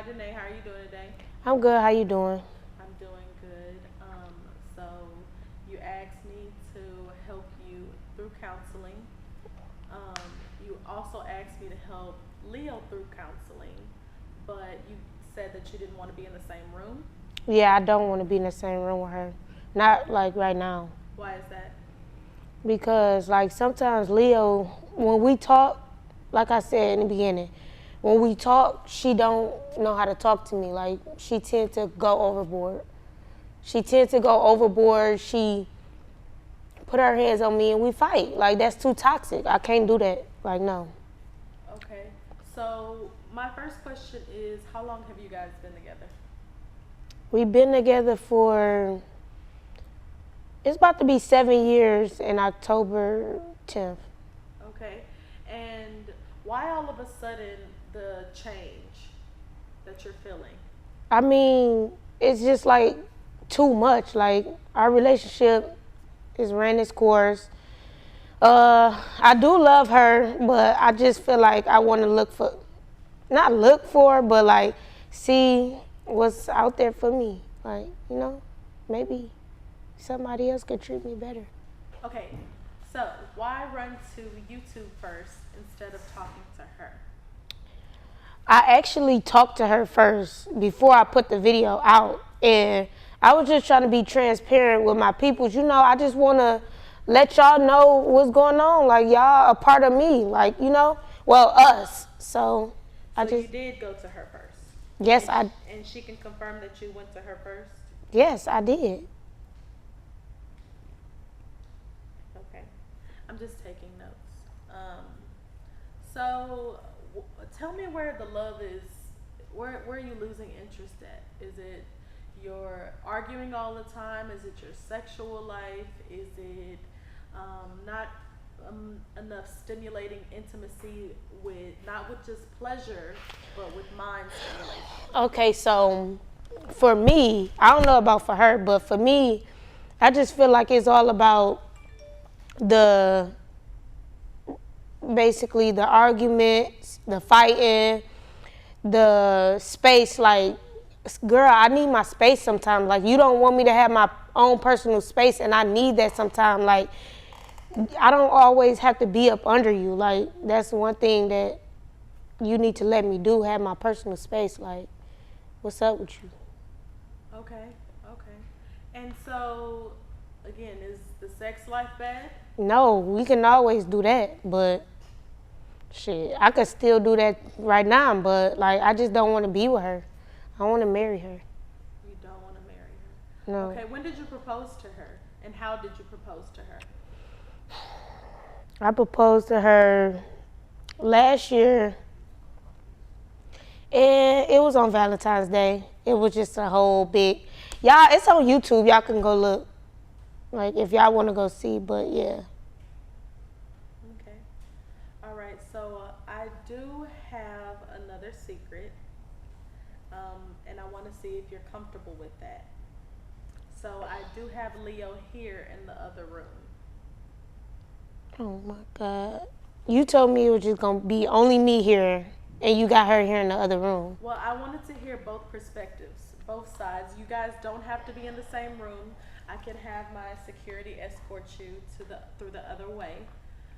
Danay. How are you doing today? I'm good. How you doing? I'm doing good. So you asked me to help you through counseling. You also asked me to help Leo through counseling, but you said that you didn't want to be in the same room. Yeah, I don't want to be in the same room with her. Not like right now. Why is that? Because like sometimes Leo, when we talk, like I said in the beginning, when we talk, she don't know how to talk to me. Like she tend to go overboard. She put her hands on me and we fight. Like that's too toxic. I can't do that. Like no. Okay. So my first question is, how long have you guys been together? We've been together for it's about to be 7 years in October 10th. Okay. And why all of a sudden the change that you're feeling? I mean, it's just like too much. Like our relationship is ran its course. I do love her, but I just feel like I want to not look for, but like see what's out there for me. Like maybe somebody else could treat me better. Okay. So why run to YouTube first instead of talking to her? I actually talked to her first before I put the video out, and I was just trying to be transparent with my peoples. I just want to let y'all know what's going on. Like y'all a part of me. Like well us. So I So you just did go to her first. yes And I and she can confirm that you went to her first. yes I did. Okay. I'm just taking notes. So tell me where the love is. Where are you losing interest at? Is it you're arguing all the time? Is it your sexual life? Is it not enough stimulating intimacy with not with just pleasure, but with mind stimulation? Okay, so for me, I don't know about for her, but for me, I just feel like it's all about the basically the arguments, the fighting, the space. Like, girl, I need my space sometimes. Like, you don't want me to have my own personal space, and I need that sometimes. Like, I don't always have to be up under you. Like, that's one thing that you need to let me do, have my personal space. Like, what's up with you? Okay, okay. And so, again, is the sex life bad? No, we can always do that, but shit, I could still do that right now, but like I just don't want to be with her. I want to marry her. You don't want to marry her. No. Okay, when did you propose to her? And how did you propose to her? I proposed to her last year, and it was on Valentine's Day. It was just a whole big, y'all. It's on YouTube. Y'all can go look, like if y'all want to go see. But yeah. Okay. All right, so I do have another secret, and I want to see if you're comfortable with that. So I do have Leo here in the other room. Oh my God. You told me it was just gonna be only me here, and you got her here in the other room. Well, I wanted to hear both perspectives, both sides. You guys don't have to be in the same room. I can have my security escort you to the through the other way.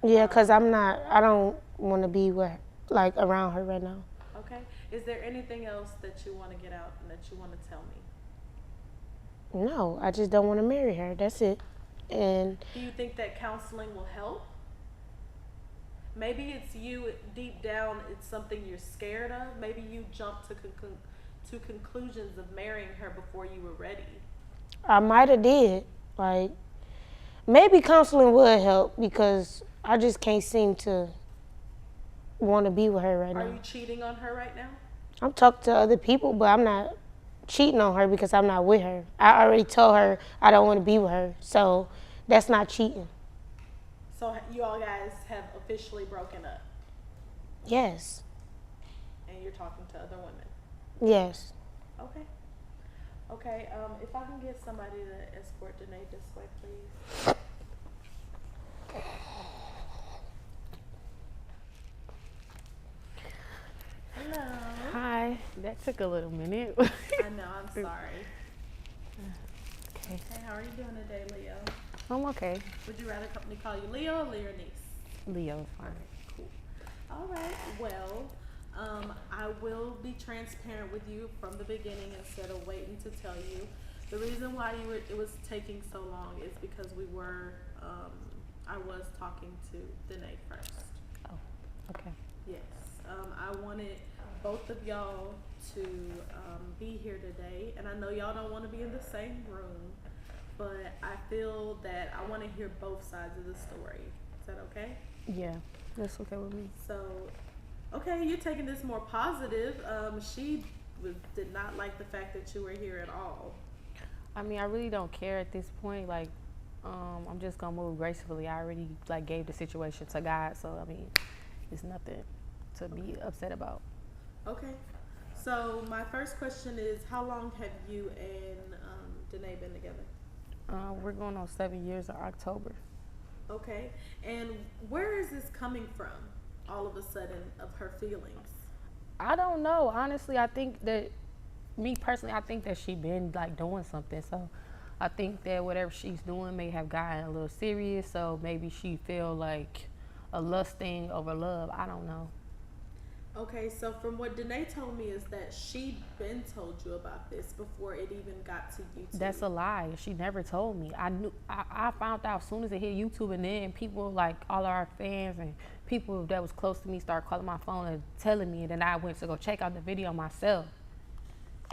Yeah, cause I'm not. I don't want to be with, like, around her right now. Okay. Is there anything else that you want to get out and that you want to tell me? No, I just don't want to marry her. That's it. And Do you think that counseling will help? Maybe it's you deep down, it's something you're scared of. Maybe you jumped to conclusions of marrying her before you were ready. I might have did. Like, maybe counseling would help because I just can't seem to want to be with her right Are now. you cheating on her right now? I'm talking to other people, but I'm not cheating on her because I'm not with her. I already told her I don't want to be with her, so that's not cheating. So you all guys have officially broken up Yes. and you're talking to other women. Yes. Okay. Okay, if I can get somebody to escort Danay this way, please. Hello. Hi. Hi. That took a little minute. I know, I'm sorry. Okay. Hey, how are you doing today, Leo? I'm okay. Would you rather me call you Leo or Leonice? Leo's fine. Cool. All right. Well, I will be transparent with you from the beginning instead of waiting to tell you. The reason why it was taking so long is because I was talking to Danay first. Oh, okay. Yes. I wanted both of y'all to be here today, and I know y'all don't want to be in the same room, but I feel that I want to hear both sides of the story. Is that okay? Yeah, that's okay with me. So, okay, you're taking this more positive. She did not like the fact that you were here at all. I mean, I really don't care at this point. Like, I'm just gonna move gracefully. I already like gave the situation to God, so I mean, it's nothing to be upset about. Okay. So my first question is, how long have you and Danay been together? We're going on 7 years in October. Okay. And where is this coming from? All of a sudden, of her feelings. I don't know. Honestly, I think that me personally, I think that she been like doing something. So I think that whatever she's doing may have gotten a little serious. So maybe she feel like a lust thing over love. I don't know. Okay, so from what Danay told me is that she been told you about this before it even got to YouTube. That's a lie. She never told me. I found out as soon as it hit YouTube, and then people like all of our fans and people that was close to me started calling my phone and telling me, and then I went to go check out the video myself.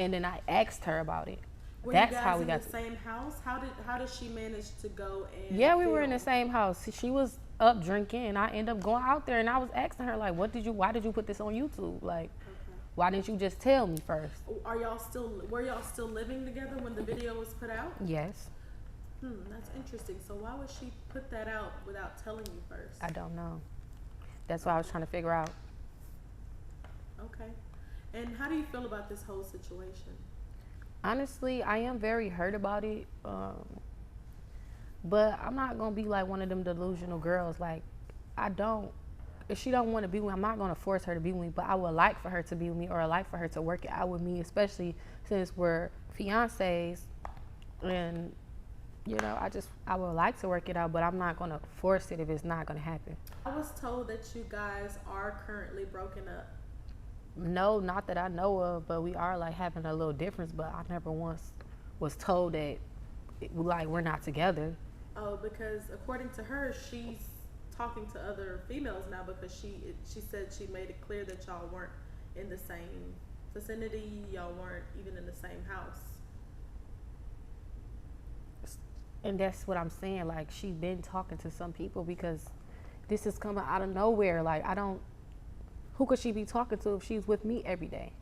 And then I asked her about it. Were That's you guys how we in got the same house? How did she manage to go and Yeah, we were in film? the same house. She was up drinking, and I ended up going out there, and I was asking her like, why did you put this on YouTube? Like, why didn't you just tell me first? Were y'all still living together when the video was put out? Yes. That's interesting. So why would she put that out without telling you first? I don't know. That's what I was trying to figure out. Okay. And how do you feel about this whole situation? Honestly, I am very hurt about it. But I'm not gonna be like one of them delusional girls. Like, if she don't want to be with me, I'm not gonna force her to be with me. But I would like for her to be with me, or I like for her to work it out with me, especially since we're fiancés. And I would like to work it out, but I'm not gonna force it if it's not gonna happen. I was told that you guys are currently broken up. No, not that I know of, but we are like having a little difference. But I never once was told that we're not together. Oh, because according to her, she's talking to other females now because she said she made it clear that y'all weren't in the same vicinity, y'all weren't even in the same house. And that's what I'm saying. Like, she's been talking to some people because this is coming out of nowhere. Like, who could she be talking to if she's with me every day?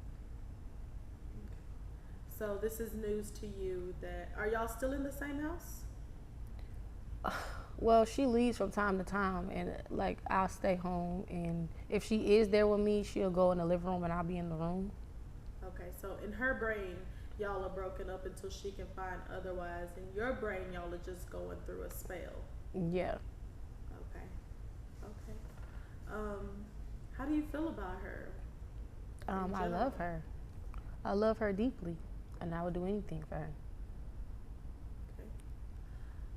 So this is news to you. Are y'all still in the same house? Well, she leaves from time to time, and like I'll stay home, and if she is there with me, she'll go in the living room and I'll be in the room. Okay, so in her brain, y'all are broken up until she can find otherwise. In your brain, y'all are just going through a spell. Yeah. Okay. How do you feel about her? I love her. I love her deeply, and I would do anything for her.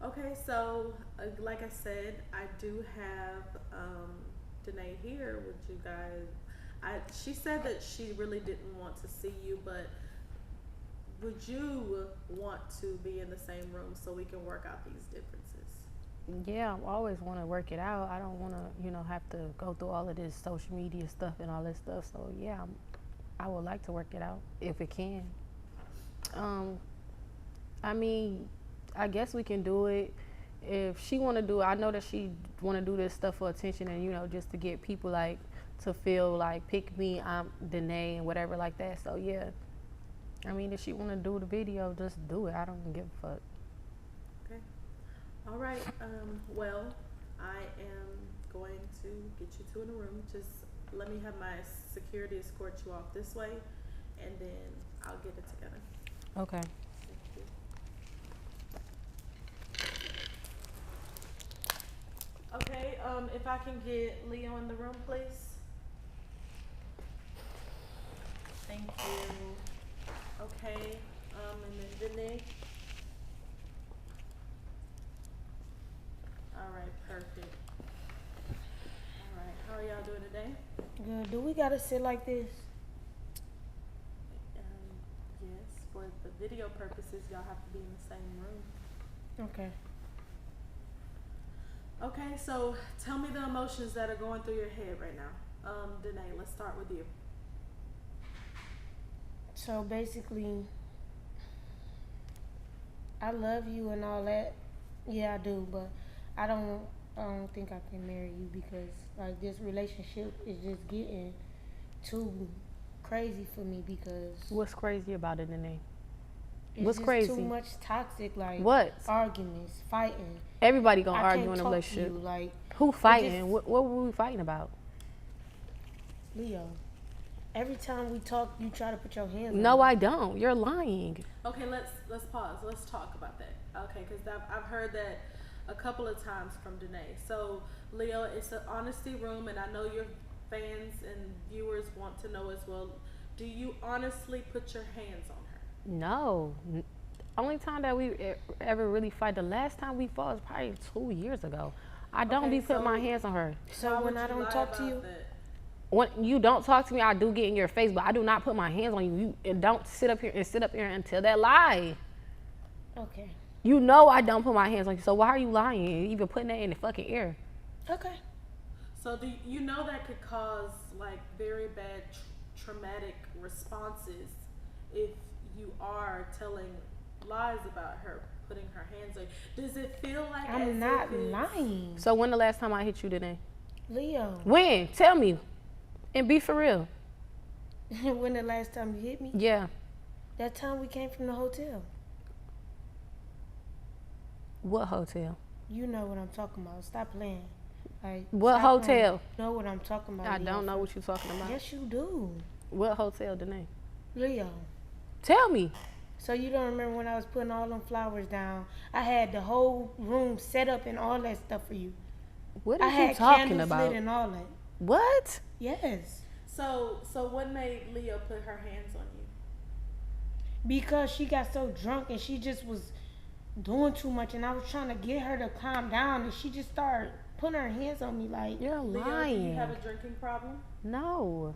Okay, so like I said, I do have Danay here with you guys. She said that she really didn't want to see you, but would you want to be in the same room so we can work out these differences? Yeah, I always want to work it out. I don't want to, have to go through all of this social media stuff and all this stuff. So yeah, I would like to work it out if it can. I mean, I guess we can do it if she want to do it. I know that she want to do this stuff for attention and just to get people like to feel like pick me, I'm Danay and whatever like that. So yeah, I mean, if she want to do the video, just do it. I don't give a fuck. Okay. All right. Well, I am going to get you two in a room. Just let me have my security escort you off this way, and then I'll get it together. Okay. Okay, if I can get Leo in the room, please. Thank Thank you. Okay. And then Danay. All right. Perfect. All right. How are y'all doing today? Good. Do we gotta sit like this? Yes. For the video purposes, y'all have to be in the same room. Okay. Okay. So tell me the emotions that are going through your head right now. Danay, let's start with you. So basically, I love you and all that. Yeah, I do, but I don't think I can marry you because like this relationship is just getting too crazy for me because What's crazy about it, Danay? it's What's just crazy? too much toxic, like What? arguments, fighting. Everybody gonna I argue can't in a talk to relationship. you, like Who fighting? just- What were we fighting about? Leo. Every time we talk, you try to put your hands on No, me. I don't. You're lying. Okay, let's pause. Let's talk about that. Okay, because I've heard that a couple of times from Danay. So Leo, it's an honesty room, and I know your fans and viewers want to know as well. Do you honestly put your hands on her? No. Only time that we ever really fight, the last time we fought was probably 2 years ago. I don't Okay, be putting so my hands on her. So Why when would I you don't lie talk to about you, that? When you don't talk to me, I do get in your face, but I do not put my hands on you. And don't sit up here and tell that lie. okay, You know I don't put my hands on you, so why are you lying? Even putting that in the fucking air. okay. So do you know that could cause like very bad traumatic responses if you are telling lies about her putting her hands on you? Does it feel like as I'm if not it's- lying, So when the last time I hit you today? Leo. When? Tell me. And be for real. When the last time you hit me? Yeah. That time we came from the hotel. What hotel? You know what I'm talking about. Stop playing. Like What stop hotel? playing. You know what I'm talking about. I Leo. don't know what you're talking about. Yes, you do, What hotel, Danay? Leo. Tell me. So you don't remember when I was putting all them flowers down? I had the whole room set up and all that stuff for you. What I are you had talking candles about? lit and all that. What? Yes, So what made Leo put her hands on you? because she got so drunk and she just was doing too much, and I was trying to get her to calm down, and she just started putting her hands on me like. You're Leo, lying. do you have a drinking problem? No.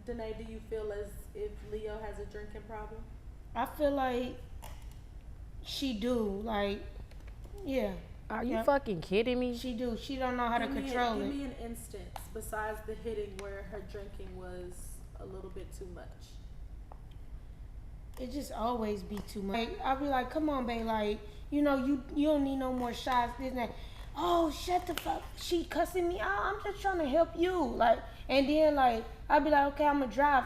Danay, do you feel as if Leo has a drinking problem? I feel like she do, like, yeah, Are you Yeah. fucking kidding me? she do. She don't know how to Give control me it. an instance besides the hitting where her drinking was a little bit too much. It just always be too much. Like, I'll be like, come on, babe, like, you know, you don't need no more shots, this and that. Oh, shut the fuck. She cussing me out. I'm just trying to help you. Like, and then, like, I'll be like, okay, I'm going to drive.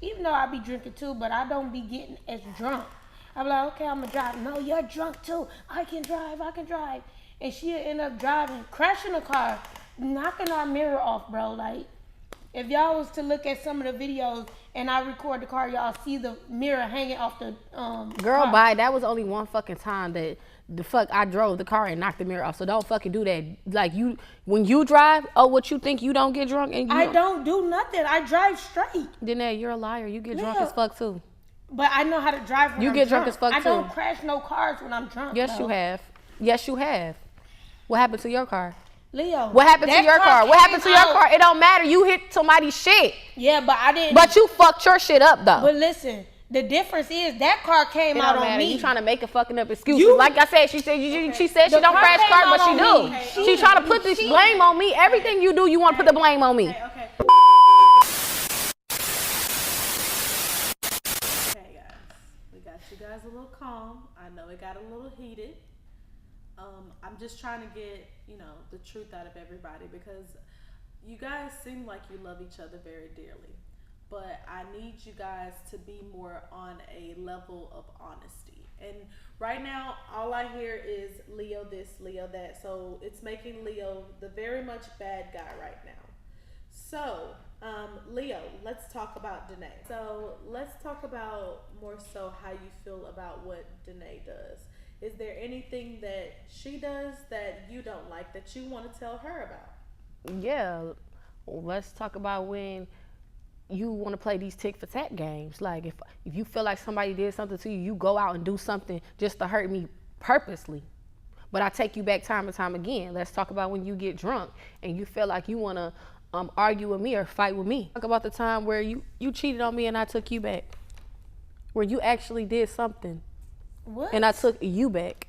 Even though I be drinking too, but I don't be getting as drunk. I'll be like, okay, I'm going to drive. No, you're drunk too. I can drive. And she'll end up driving, crashing the car, knocking our mirror off, bro. Like, if y'all was to look at some of the videos and I record the car, y'all see the mirror hanging off the Girl, car. bye. That was only one fucking time that the fuck I drove the car and knocked the mirror off. So don't fucking do that. Like you, when you drive, oh, what you think you don't get drunk and you I don't do nothing. I drive straight. Danay, you're a liar. You get drunk Yeah. as fuck too. But I know how to drive when You I'm get drunk drunk as fuck, I don't too. crash no cars when I'm drunk. Yes, bro. you have. Yes, you have. What happened to your car? Leo. What happened to that your car? What happened to came your out- car? It don't matter. You hit somebody's shit. Yeah, but I didn't. But you fucked your shit up though. But listen, the difference is that car came It out don't on matter. me. You trying to make a fucking up excuses. You- Like I said, she said she said she The don't car crash came cars, out but she on do. me. She She- trying to put this she- blame on me. Everything you do, you want to put the blame on me. Okay. Okay, guys. We got you guys a little calm. I know it got a little heated. I'm just trying to get, the truth out of everybody because you guys seem like you love each other very dearly. But I need you guys to be more on a level of honesty. And right now, all I hear is Leo this, Leo that. So it's making Leo the very much bad guy right now. So, Leo, let's talk about Danay. So let's talk about more so how you feel about what Danay does. Is there anything that she does that you don't like that you want to tell her about? Yeah. Let's talk about when you want to play these tick for tack games. Like if you feel like somebody did something to you, you go out and do something just to hurt me purposely. But I take you back time and time again. Let's talk about when you get drunk and you feel like you want to argue with me or fight with me. Talk about the time where you cheated on me and I took you back. Where you actually did something. What? And I took you back.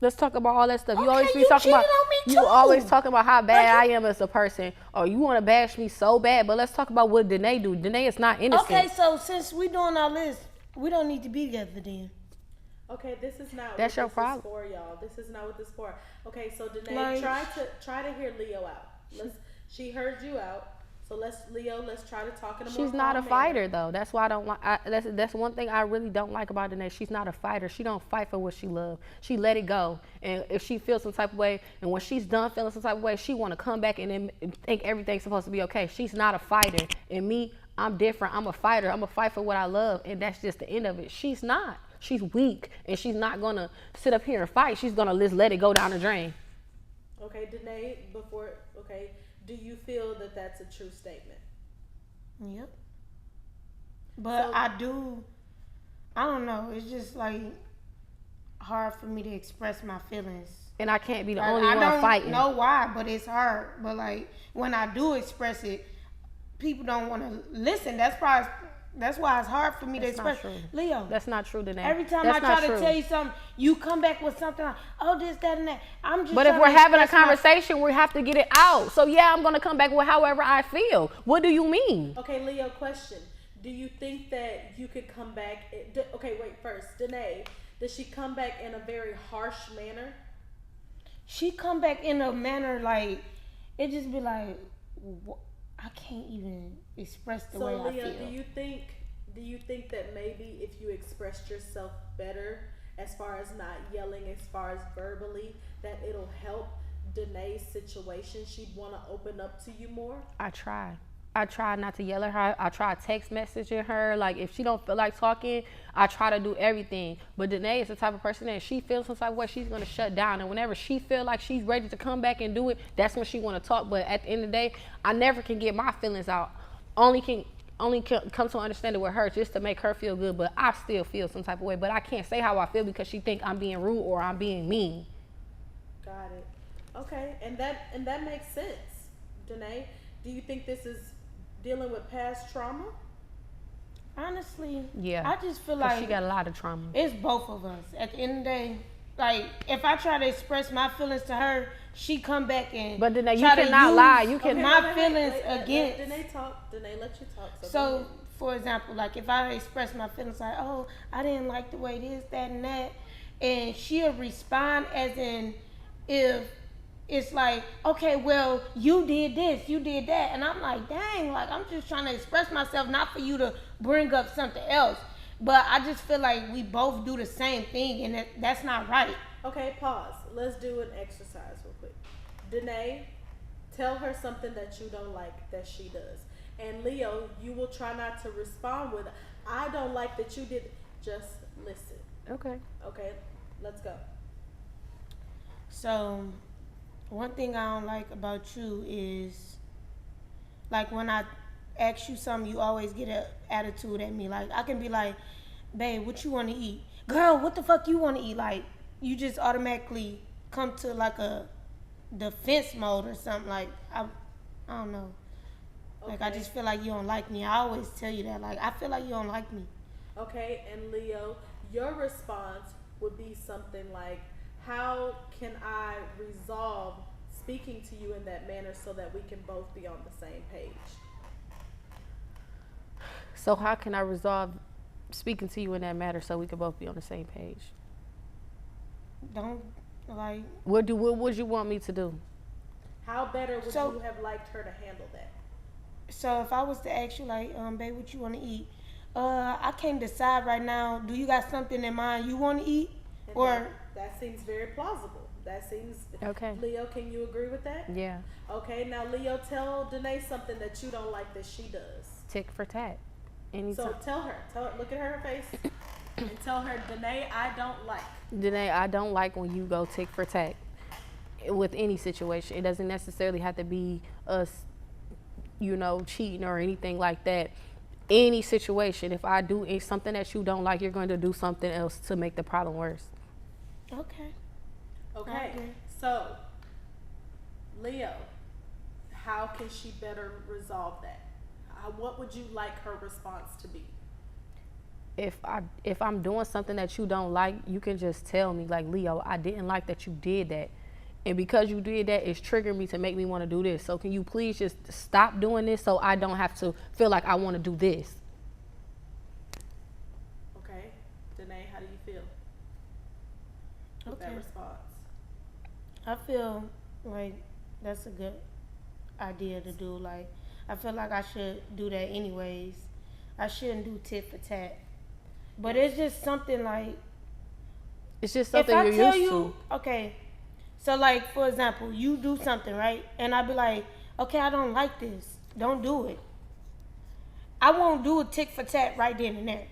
Let's talk about all that stuff. Okay, You always be you talking cheated about on me you too. always talking about how bad I am as a person, or you want to bash me so bad. But let's talk about what Danay do. Danay is not innocent. Okay, so since we doing all this, we don't need to be together then. Okay, this is not That's what your this problem. is for, y'all. This is not what this is for. Okay, so Danay, Like- try to hear Leo out. She heard you out. So let's try to talk in a more She's not a calm fighter manner. though. That's why I don't like. That's one thing I really don't like about Danay. She's not a fighter. She don't fight for what she loves. She let it go. And if she feels some type of way, and when she's done feeling some type of way, she want to come back and then think everything's supposed to be okay. She's not a fighter. And me, I'm different. I'm a fighter. I'm a fight for what I love, and that's just the end of it. She's not. She's weak, and she's not gonna sit up here and fight. She's gonna just let it go down the drain. Okay, Danay, do you feel that that's a true statement? Yep. But So- I don't know. It's just like hard for me to express my feelings. And I can't be the Like, only I one don't fighting. know why, but it's hard. But like when I do express it, people don't want to listen. That's why it's hard for me That's to not express. true. Leo, That's not true, Danay. every time That's I not try to true. tell you something, you come back with something like, oh, this, that, and that. I'm just. But if trying we're to having a express my- conversation, we have to get it out. So yeah, I'm gonna come back with however I feel. What do you mean? Okay, Leo, question. Do you think that you could come back? Okay, wait, first, Danay, does she come back in a very harsh manner? She come back in a manner like it just be like I can't even express the way So, I Leo, feel. do you think that maybe if you expressed yourself better, as far as not yelling, as far as verbally, that it'll help Danay's situation? She'd want to open up to you more? I try not to yell at her. I try text messaging her. Like if she don't feel like talking, I try to do everything. But Danay is the type of person that she feels some type of way, she's gonna shut down. And whenever she feel like she's ready to come back and do it, that's when she wanna talk. But at the end of the day, I never can get my feelings out. Only can come to understand it with her just to make her feel good. But I still feel some type of way. But I can't say how I feel because she think I'm being rude or I'm being mean. Got it. Okay, and that makes sense. Danay, do you think this is dealing with past trauma? Honestly, Yeah. I just feel 'Cause like she got a lot of trauma. it's both of us. At the end of the day, like if I try to express my feelings to her, she come back and But Danay, you try to cannot use lie. You can my wait, feelings let against. Danay talk. Danay, let you talk. go So, ahead. for example, like if I express my feelings like, oh, I didn't like the way this, that, and that, and she'll respond as in if it's like, okay, well, you did this, you did that, and I'm like, dang, like I'm just trying to express myself, not for you to bring up something else, but I just feel like we both do the same thing, and that's not right. Okay, pause. Let's do an exercise real quick. Danay, tell her something that you don't like that she does. And Leo, you will try not to respond with, I don't like that you did. Just listen. Okay. Okay, let's go. So, one thing I don't like about you is, like, when I ask you something, you always get an attitude at me. Like, I can be like, babe, what you want to eat? Girl, what the fuck you want to eat? Like, you just automatically come to, like, a defense mode or something. Like, I don't know. Like, I Okay. just feel like you don't like me. I always tell you that. Like, I feel like you don't like me. Okay, and Leo, your response would be something like, how can I resolve speaking to you in that manner so that we can both be on the same page? So how can I resolve speaking to you in that matter so we can both be on the same page? Don't, like, What would you want me to do? How better would So- you have liked her to handle that? so if I was to ask you, like, babe, what you want to eat? I can't decide right now. Do you got something in mind you want to eat? And Or, that seems very plausible. That seems Okay. Leo, can you agree with that? Yeah. Okay, now Leo, tell Danay something that you don't like that she does. Tick for tat. Anytime. So tell her, look at her face, and tell her, Danay, I don't like. Danay, I don't like when you go tick for tack with any situation. It doesn't necessarily have to be us cheating or anything like that. Any situation, if I do something that you don't like, you're going to do something else to make the problem worse. Okay. Okay. So, Leo, how can she better resolve that? What would you like her response to be? If I'm doing something that you don't like, you can just tell me, like, Leo, I didn't like that you did that. And because you did that, it's triggered me to make me want to do this. So can you please just stop doing this so I don't have to feel like I want to do this? Okay. Danay, how do you feel with that response? I feel like that's a good idea to do. Like, I feel like I should do that anyways. I shouldn't do tit for tat. But it's just something like... It's just something you're used to. Okay. So, like, for example, you do something, right? And I'll be like, okay, I don't like this. Don't do it. I won't do a tit for tat right then and there.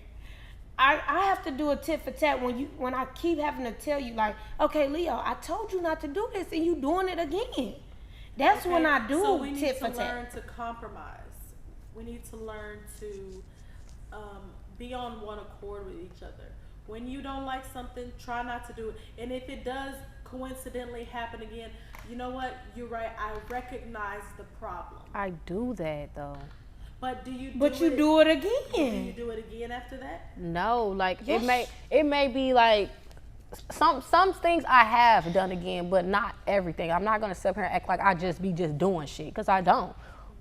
I have to do a tit for tat when I keep having to tell you, like, okay, Leo, I told you not to do this, and you doing it again. That's when I do so we tit for need to tat. learn to compromise. We need to learn to be on one accord with each other. When you don't like something, try not to do it. And if it does coincidentally happen again, you know what? You're right. I recognize the problem. I do that though. But do you? Do it again. Do you do it again after that? No, like Yes. it may be like some things I have done again, but not everything. I'm not gonna sit here and act like I just be doing shit, because I don't.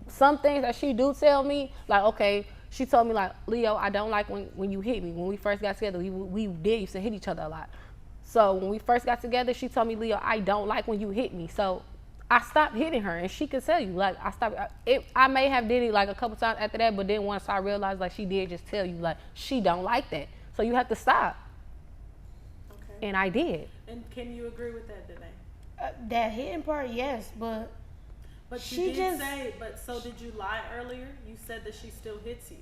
Some things that she do tell me, like, okay, she told me, like, Leo, I don't like when you hit me. When we first got together, we used to hit each other a lot. So when we first got together, she told me, Leo, I don't like when you hit me. So I stopped hitting her, and she could tell you, like, I stopped. I may have did it like a couple times after that, but then once I realized, like, she did just tell you, like, she don't like that. So you have to stop. Okay. And I did. And can you agree with that, Danay? That hitting part, yes, but you did say, but so did you lie earlier? You said that she still hits you.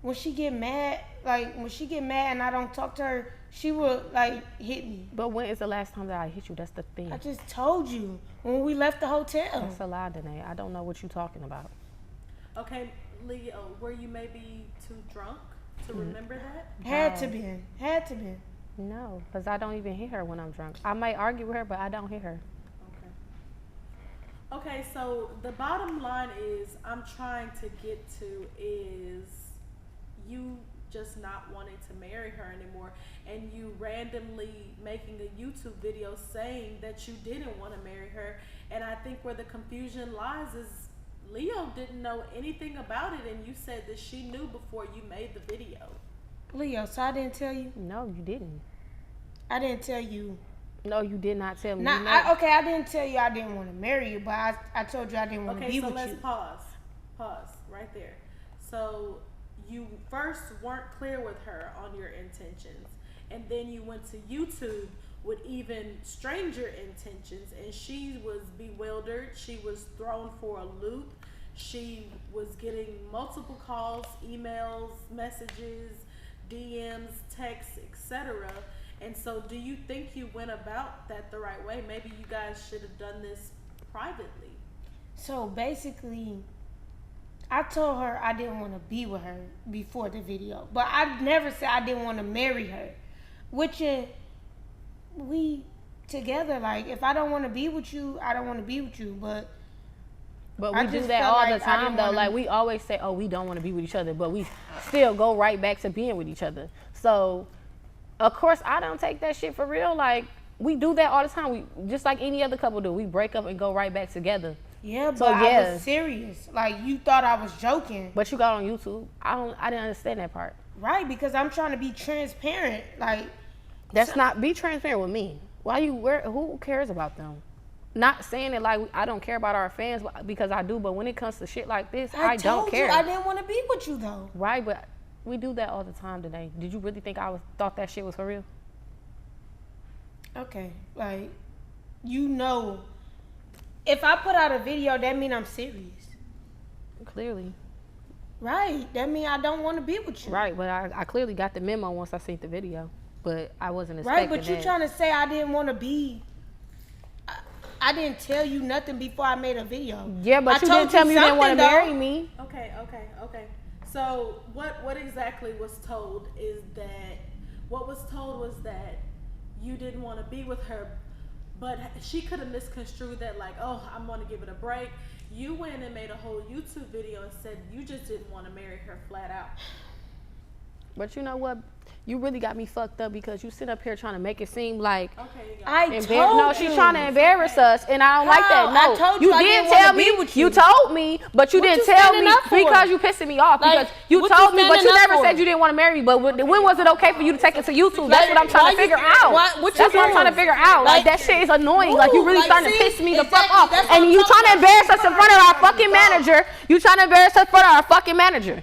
when she get mad and I don't talk to her, she will, like, hit me. But when is the last time that I hit you? That's the thing. I just told you when we left the hotel. That's a lie, Danay. I don't know what you're talking about. Okay, Leo, were you maybe too drunk to remember that? Had to be. No, because I don't even hit her when I'm drunk. I might argue with her, but I don't hit her. Okay, so the bottom line is I'm trying to get to is you just not wanting to marry her anymore, and you randomly making a YouTube video saying that you didn't want to marry her. And I think where the confusion lies is Leo didn't know anything about it, and you said that she knew before you made the video. Leo, so I didn't tell you? No, you didn't. I didn't tell you. No, you did not tell me. I didn't tell you I didn't want to marry you, but I told you I didn't want to be with you. Okay, so let's pause right there. So you first weren't clear with her on your intentions, and then you went to YouTube with even stranger intentions, and she was bewildered. She was thrown for a loop. She was getting multiple calls, emails, messages, DMs, texts, etc. And so do you think you went about that the right way? Maybe you guys should have done this privately. So basically, I told her I didn't want to be with her before the video. But I never said I didn't want to marry her. Which is, we together, like, if I don't want to be with you, I don't want to be with you. But we do that all the time, though. Like, we always say, oh, we don't want to be with each other, but we still go right back to being with each other. So, of course, I don't take that shit for real. Like, we do that all the time. We just like any other couple do. We break up and go right back together. Yeah, but I was serious. Like, you thought I was joking. But you got on YouTube. I didn't understand that part. Right, because I'm trying to be transparent. Like, Be transparent with me. Who cares about them? Not saying it like I don't care about our fans, because I do, but when it comes to shit like this, I don't care. I didn't want to be with you, though. Right, but we do that all the time today. Did you really think thought that shit was for real? Okay, like, if I put out a video, that mean I'm serious. Clearly. Right, that mean I don't want to be with you. Right, but I clearly got the memo once I seen the video, but I wasn't expecting that. Right, but you trying to say I didn't want to be. I didn't tell you nothing before I made a video. Yeah, but you told didn't tell me you didn't want to something, marry though. me. Okay. So what exactly was told is that what was told was that you didn't want to be with her, but she could have misconstrued that like, oh, I'm going to give it a break. You went and made a whole YouTube video and said you just didn't want to marry her flat out. But you know what? You really got me fucked up because you sit up here trying to make it seem like No, she's trying to embarrass us, and I don't like that. No, I told you I did didn't tell wanna me. be with you. You told me, but you didn't you tell standing me up for? because you pissing me off. Like, Because you what you told me, but you standing up never for? said you didn't want to marry me. But when was it okay for you to take it to YouTube? That's what I'm trying to figure out. That's what I'm trying to figure out. Like that shit is annoying. Like you really starting to piss me the fuck off, and you trying to embarrass us in front of our fucking manager. You trying to embarrass us in front of our fucking manager.